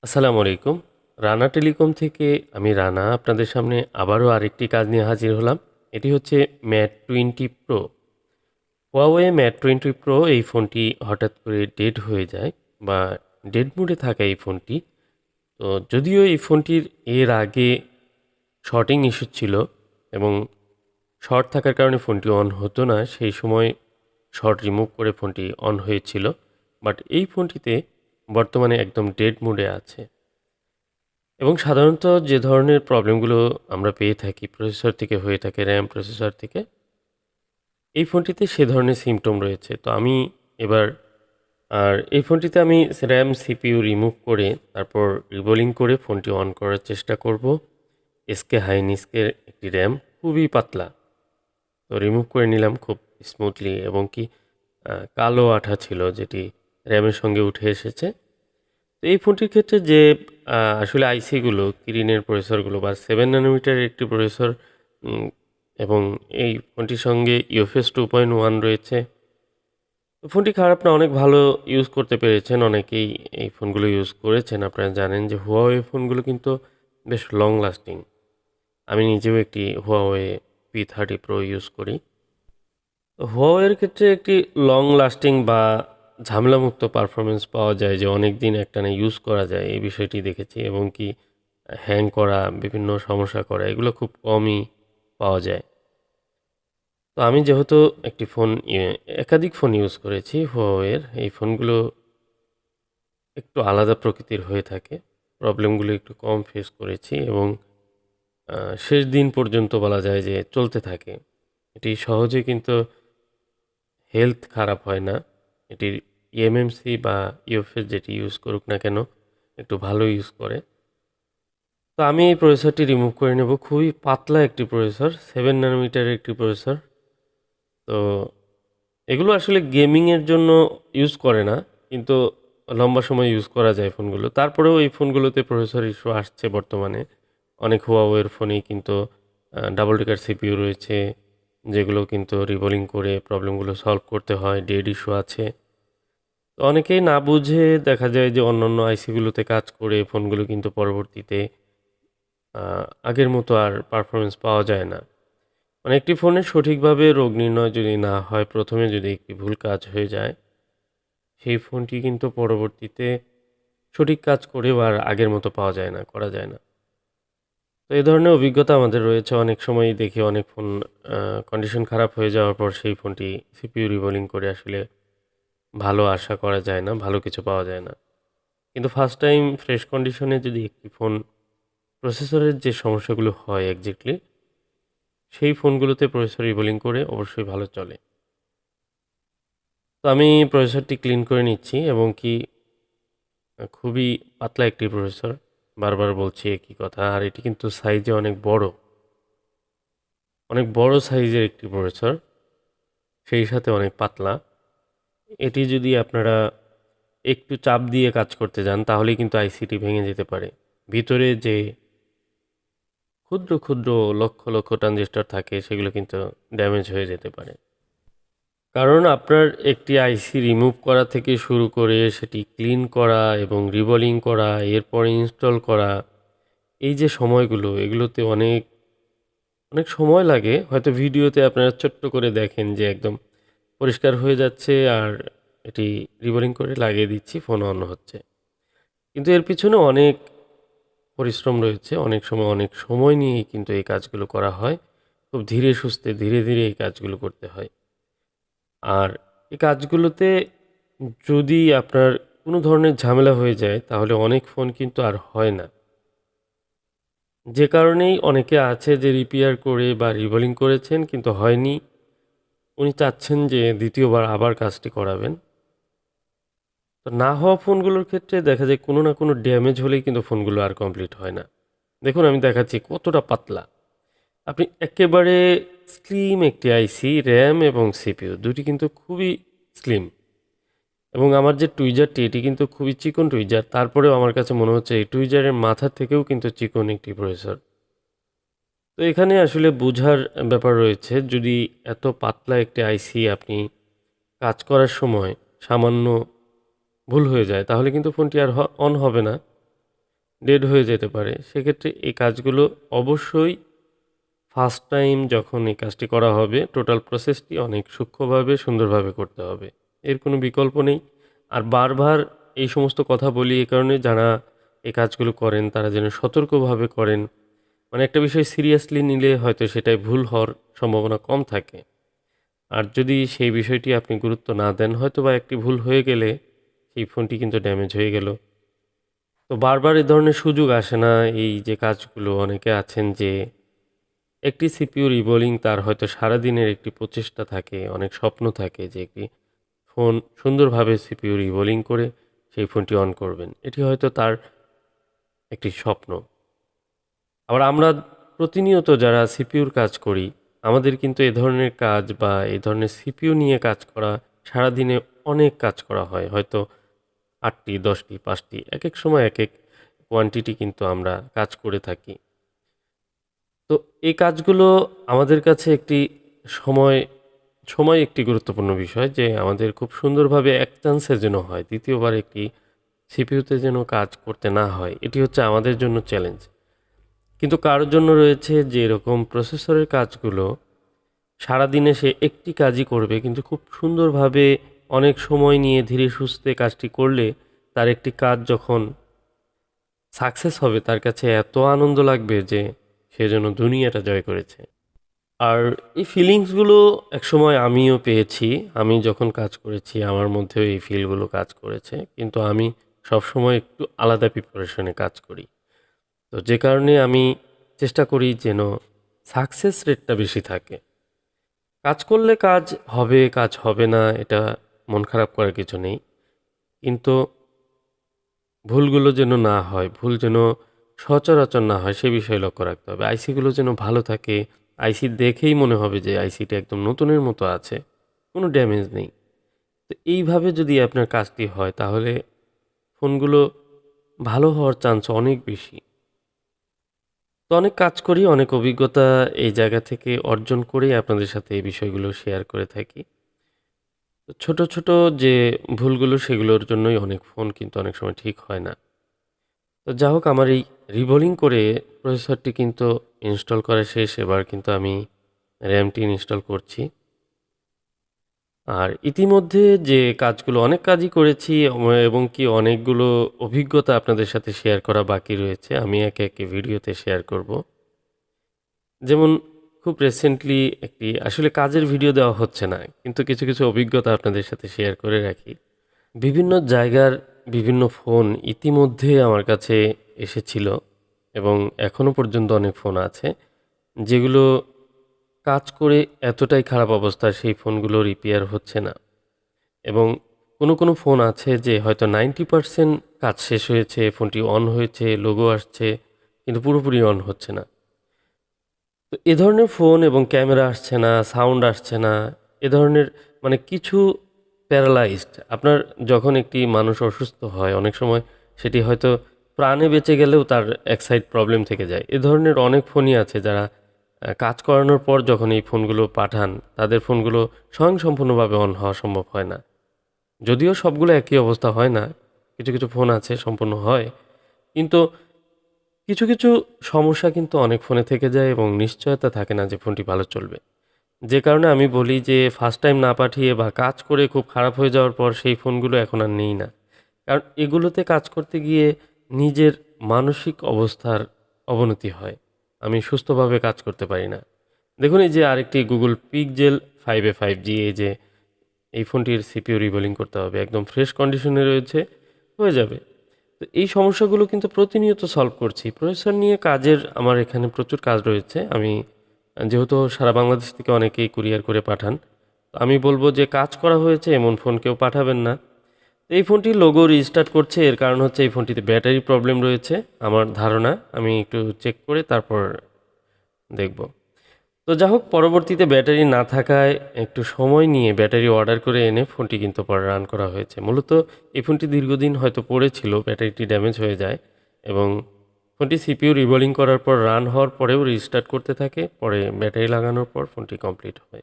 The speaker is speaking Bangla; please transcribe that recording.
আসসালামু আলাইকুম। রানা টেলিকম থেকে আমি রানা আপনাদের সামনে আবারও আরেকটি কাজ নিয়ে হাজির হলাম। এটি হচ্ছে mate 20 pro. Huawei mate 20 pro এই ফোনটি হঠাৎ করে ডেড হয়ে যায় বা ডেড মোডে থাকা এই ফোনটি। তো যদিও এই ফোনটির এর আগে শর্টিং ইস্যু ছিল এবং শর্ট থাকার কারণে ফোনটি অন হতো না, সেই সময় শর্ট রিমুভ করে ফোনটি অন হয়েছিল। বাট এই ফোনটিতে বর্তমানে একদম ডেড মোডে আছে। এবং সাধারণত যে ধরনের প্রবলেমগুলো আমরা পেয়ে থাকি প্রসেসর থেকে হয়ে থাকে, র্যাম প্রসেসর থেকে, এই ফোনটিতে সে ধরনের সিমটম রয়েছে। তো আমি এবার এই ফোনটিতে আমি র্যাম সিপিইউ রিমুভ করে তারপর রিবোলিং করে ফোনটি অন করার চেষ্টা করব। এসকে হাইনিস্কের একটি র্যাম, খুবই পাতলা। তো রিমুভ করে নিলাম খুব স্মুথলি, এবং কি কালো আঠা ছিল যেটি র্যামের সঙ্গে উঠে এসেছে। তো এই ফোনটির ক্ষেত্রে যে আসলে আইসিগুলো, কিরিনের প্রসেসরগুলো বা 7 ন্যানোমিটারের একটি প্রসেসর, এবং এই ফোনটির সঙ্গে ইউএফএস 2.1 রয়েছে। তো ফোনটি খারাপ না, অনেক ভালো ইউজ করতে পেরেছেন। অনেকেই এই ফোনগুলো ইউজ করেছেন। আপনারা জানেন যে হুয়াওয়ে ফোনগুলো কিন্তু বেশ লং লাস্টিং। আমি নিজেও একটি হুয়াওয়ে P30 Pro ইউজ করি। তো হুয়াওয়ের ক্ষেত্রে একটি লং লাস্টিং বা ঝামেলামুক্ত পারফরমেন্স পাওয়া যায়, যে অনেক দিন একটানা ইউজ করা যায়, এই বিষয়টি দেখেছি। এবং কি হ্যাং করা, বিভিন্ন সমস্যা করা, এগুলো খুব কমই পাওয়া যায়। তো আমি যেহেতু একটি ফোন একাধিক ফোন ইউজ করেছি হুয়াওয়ের, এই ফোনগুলো একটু আলাদা প্রকৃতির হয়ে থাকে। প্রবলেমগুলো একটু কম ফেস করেছি এবং শেষ দিন পর্যন্ত বলা যায় যে চলতে থাকে। এটি সহজে কিন্তু হেলথ খারাপ হয় না। এটির ইএমএমসি বা ইউএফএস যেটি ইউজ করুক না কেন, একটু ভালো ইউজ করে। তো আমি এই প্রসেসরটি রিমুভ করে নেব। খুবই পাতলা একটি প্রসেসর, 7 ন্যানোমিটারের একটি প্রসেসর। তো এগুলো আসলে গেমিংয়ের জন্য ইউজ করে না, কিন্তু লম্বা সময় ইউজ করা যায় ফোনগুলো। তারপরেও এই ফোনগুলোতে প্রসেসর ইস্যু আসছে বর্তমানে। অনেক হুয়াওয়ের ফোনেই কিন্তু ডাবল ডেকার সিপিইউ রয়েছে, যেগুলো কিন্তু রিবোলিং করে প্রবলেমগুলো সলভ করতে হয়। ডেড ইস্যু আছে। তো অনেকেই না বুঝে দেখা যায় যে অন্যান্য আইসিগুলোতে কাজ করে ফোনগুলো কিন্তু পরবর্তীতে আগের মতো আর পারফরমেন্স পাওয়া যায় না। মানে একটি ফোনের সঠিকভাবে রোগ নির্ণয় যদি না হয়, প্রথমে যদি একটি ভুল কাজ হয়ে যায়, সেই ফোনটি কিন্তু পরবর্তীতে সঠিক কাজ করেও আর আগের মতো পাওয়া যায় না, করা যায় না। তো এই ধরনের অভিজ্ঞতা আমাদের রয়েছে। অনেক সময়ই দেখি অনেক ফোন কন্ডিশন খারাপ হয়ে যাওয়ার পর সেই ফোনটি সিপিইউ রিবোলিং করে আসলে ভালো আশা করা যায় না, ভালো কিছু পাওয়া যায় না। কিন্তু ফার্স্ট টাইম ফ্রেশ কন্ডিশনে যদি একটি ফোন প্রসেসরের যে সমস্যাগুলো হয় এক্স্যাক্টলি, সেই ফোনগুলোতে প্রসেসর রিবোলিং করে অবশ্যই ভালো চলে। তো আমি প্রসেসরটি ক্লিন করে নিচ্ছি, এবং কি খুবই পাতলা একটি প্রসেসর, বারবার বলছি একই কথা। আর এটি কিন্তু সাইজে অনেক বড়, অনেক বড় সাইজের একটি প্রসেসর, সেই সাথে অনেক পাতলা। এটি যদি আপনারা একটু চাপ দিয়ে কাজ করতে যান, তাহলেই কিন্তু আইসিটি ভেঙে যেতে পারে। ভিতরে যে ক্ষুদ্র ক্ষুদ্র লক্ষ লক্ষ ট্রানজিস্টর থাকে, সেগুলো কিন্তু ড্যামেজ হয়ে যেতে পারে। কারণ আপনার একটি আইসি রিমুভ করা থেকে শুরু করে সেটি ক্লিন করা এবং রিবোলিং করা, এরপর ইনস্টল করা, এই যে সময়গুলো, এগুলোতে অনেক অনেক সময় লাগে। হয়তো ভিডিওতে আপনারা ছোট্ট করে দেখেন যে একদম পরিষ্কার হয়ে যাচ্ছে, আর এটি রিবোলিং করে লাগিয়ে দিচ্ছি, ফোন অন হচ্ছে। কিন্তু এর পিছনে অনেক পরিশ্রম রয়েছে। অনেক সময় অনেক সময় নিয়েই কিন্তু এই কাজগুলো করা হয়। খুব ধীরে সুস্থে ধীরে ধীরে এই কাজগুলো করতে হয়। আর এই কাজগুলোতে যদি আপনার কোনো ধরনের ঝামেলা হয়ে যায়, তাহলে অনেক ফোন কিন্তু আর হয় না। যে কারণেই অনেকে আছে যে রিপেয়ার করে বা রিবোলিং করেছেন কিন্তু হয়নি। উনি চাচ্ছেন যে দ্বিতীয়বার আবার কাজটি করাবেন। তো না হওয়া ফোনগুলোর ক্ষেত্রে দেখা যায় কোনো না কোনো ড্যামেজ হলেই কিন্তু ফোনগুলো আর কমপ্লিট হয় না। দেখুন আমি দেখাচ্ছি কতটা পাতলা। আপনি একেবারে স্লিম একটি আইসি, র্যাম এবং সিপিইউ দুটি কিন্তু খুবই স্লিম। এবং আমার যে টুইজারটি, এটি কিন্তু খুবই চিকন টুইজার। তারপরেও আমার কাছে মনে হচ্ছে এই টুইজারের মাথা থেকেও কিন্তু চিকন একটি প্রসেসর। তো এখানে আসলে বোঝার ব্যাপার রয়েছে। যদি এত পাতলা একটি আইসি আপনি কাজ করার সময় সামান্য ভুল হয়ে যায়, তাহলে কিন্তু ফোনটি আর অন হবে না। ডেড হয়ে যেতে পারে। সেক্ষেত্রে এই কাজগুলো অবশ্যই ফার্স্ট টাইম যখন এই কাজটি করা হবে টোটাল প্রসেসটি অনেক সূক্ষ্মভাবে সুন্দরভাবে করতে হবে। এর কোনো বিকল্প নেই। আর বারবার এই সমস্ত কথা বলি এ কারণে যারা এই কাজগুলো করেন তারা যেন সতর্কভাবে করেন। মানে একটা বিষয় সিরিয়াসলি নিলে হয়তো সেটাই ভুল হওয়ার সম্ভাবনা কম থাকে। আর যদি সেই বিষয়টি আপনি গুরুত্ব না দেন হয়তোবা একটি ভুল হয়ে গেলে সেই ফোনটি কিন্তু ড্যামেজ হয়ে গেল। তো বারবার এ ধরনের সুযোগ আসে না। এই যে কাজগুলো অনেকে আছেন যে একটি সিপিইউ রিবোলিং তার হয়তো সারাদিনের একটি প্রচেষ্টা থাকে, অনেক স্বপ্ন থাকে যে একটি ফোন সুন্দরভাবে সিপিইউ রিবোলিং করে সেই ফোনটি অন করবেন। এটি হয়তো তার একটি স্বপ্ন। আবার আমরা প্রতিনিয়ত যারা সিপিইউর কাজ করি, আমাদের কিন্তু এ ধরনের কাজ বা এই ধরনের সিপিইউ নিয়ে কাজ করা সারাদিনে অনেক কাজ করা হয়। হয়তো ৮টি, ১০টি, ৫টি একেক সময় একেক কোয়ান্টিটি কিন্তু আমরা কাজ করে থাকি। তো এই কাজগুলো আমাদের কাছে একটি সময় সময় একটি গুরুত্বপূর্ণ বিষয় যে আমাদের খুব সুন্দরভাবে এক চান্সে যেন হয়। দ্বিতীয়বার একটি সিপিইউতে যেন কাজ করতে না হয়। এটি হচ্ছে আমাদের জন্য চ্যালেঞ্জ। কিন্তু কারোর জন্য রয়েছে যে এরকম প্রসেসরের কাজগুলো সারাদিনে সে একটি কাজই করবে কিন্তু খুব সুন্দরভাবে অনেক সময় নিয়ে ধীরে সুস্থে কাজটি করলে তার একটি কাজ যখন সাকসেস হবে তার কাছে এত আনন্দ লাগবে যে সে যেন দুনিয়াটা জয় করেছে। আর এই ফিলিংসগুলো একসময় আমিও পেয়েছি। আমি যখন কাজ করেছি আমার মধ্যেও এই ফিলগুলো কাজ করেছে। কিন্তু আমি সবসময় একটু আলাদা প্রিপারেশনে কাজ করি। তো যে কারণে আমি চেষ্টা করি যেন সাকসেস রেটটা বেশি থাকে। কাজ করলে কাজ হবে, কাজ হবে না এটা মন খারাপ করার কিছু নেই। কিন্তু ভুলগুলো যেন না হয়, ভুল যেন সচরাচর না হয় সে বিষয়ে লক্ষ্য রাখতে হবে। আইসিগুলো যেন ভালো থাকে, আইসি দেখেই মনে হবে যে আইসিটা একদম নতুনের মতো আছে, কোনো ড্যামেজ নেই। তো এইভাবে যদি আপনার কাজটি হয় তাহলে ফোনগুলো ভালো হওয়ার চান্স অনেক বেশি। তো অনেক কাজ করি, অনেক অভিজ্ঞতা এই জায়গা থেকে অর্জন করেই আপনাদের সাথে এই বিষয়গুলো শেয়ার করে থাকি। তো ছোট, ছোট যে ভুলগুলো সেগুলোর জন্যই অনেক ফোন কিন্তু অনেক সময় ঠিক হয় না। তো যা হোক আমার এই রিবোলিং করে প্রসেসরটি কিন্তু ইনস্টল করা শেষ। এবার কিন্তু আমি র্যামটি ইনস্টল করছি। আর ইতিমধ্যে যে কাজগুলো অনেক কাজই করেছি এবং কি অনেকগুলো অভিজ্ঞতা আপনাদের সাথে শেয়ার করা বাকি রয়েছে। আমি একে, একে ভিডিওতে শেয়ার করব। যেমন খুব রিসেন্টলি একটি আসলে কাজের ভিডিও দেওয়া হচ্ছে না। কিন্তু কিছু, কিছু অভিজ্ঞতা আপনাদের সাথে শেয়ার করে রাখি। বিভিন্ন জায়গার বিভিন্ন ফোন ইতিমধ্যে আমার কাছে এসেছিল এবং এখনও পর্যন্ত অনেক ফোন আছে যেগুলো কাজ করে এতটাই খারাপ অবস্থা সেই ফোনগুলো রিপেয়ার হচ্ছে না। এবং কোনো কোনো ফোন আছে যে হয়তো 90% কাজ শেষ হয়েছে, ফোনটি অন হয়েছে, লোগো আসছে কিন্তু পুরোপুরি অন হচ্ছে না। তো এ ধরনের ফোন এবং ক্যামেরা আসছে না, সাউন্ড আসছে না, এ ধরনের মানে কিছু প্যারালাইজড। আপনার যখন একটি মানুষ অসুস্থ হয় অনেক সময় সেটি হয়তো প্রাণে বেঁচে গেলেও তার এক সাইড প্রবলেম থেকে যায়। এ ধরনের অনেক ফোনই আছে যারা কাজ করানোর পর যখন এই ফোনগুলো পাঠান তাদের ফোনগুলো স্বয়ংসম্পূর্ণভাবে অন হওয়া সম্ভব হয় না। যদিও সবগুলো একই অবস্থা হয় না, কিছু, কিছু ফোন আছে সম্পূর্ণ হয়। কিন্তু কিছু, কিছু সমস্যা কিন্তু অনেক ফোনে থেকে যায় এবং নিশ্চয়তা থাকে না যে ফোনটি ভালো চলবে। যে কারণে আমি বলি যে ফার্স্ট টাইম না পাঠিয়ে বা কাজ করে খুব খারাপ হয়ে যাওয়ার পর সেই ফোনগুলো এখন আর নেই না। কারণ এগুলোতে কাজ করতে গিয়ে নিজের মানসিক অবস্থার অবনতি হয়। আমি সুস্থভাবে কাজ করতে পারি না। দেখুন এই যে আরেকটি Google Pixel 5a 5G এই যে এই ফোনটির সিপিইউ রিবোলিং করতে হবে। একদম ফ্রেশ কন্ডিশনে রয়েছে, হয়ে যাবে। তো এই সমস্যাগুলো কিন্তু প্রতিনিয়ত সলভ করছি। প্রসেসর নিয়ে কাজের আমার এখানে প্রচুর কাজ রয়েছে। আমি যেহেতু সারা বাংলাদেশ থেকে অনেকেই কুরিয়ার করে পাঠান। তো আমি বলব যে কাজ করা হয়েছে এমন ফোন কেউ পাঠাবেন না। তো এই ফোনটির লোগো রিস্টার্ট করছে এর কারণ হচ্ছে এই ফোনটিতে ব্যাটারি প্রবলেম রয়েছে আমার ধারণা। আমি একটু চেক করে তারপর দেখব। তো যা হোক পরবর্তীতে ব্যাটারি না থাকায় একটু সময় নিয়ে ব্যাটারি অর্ডার করে এনে ফোনটি কিন্তু পরে রান করা হয়েছে। মূলত এই ফোনটি দীর্ঘদিন হয়তো পড়েছিল, ব্যাটারিটি ড্যামেজ হয়ে যায় এবং ফোনটি সিপিইউ রিবোলিং করার পর রান হওয়ার পরেও রিস্টার্ট করতে থাকে। পরে ব্যাটারি লাগানোর পর ফোনটি কমপ্লিট হয়।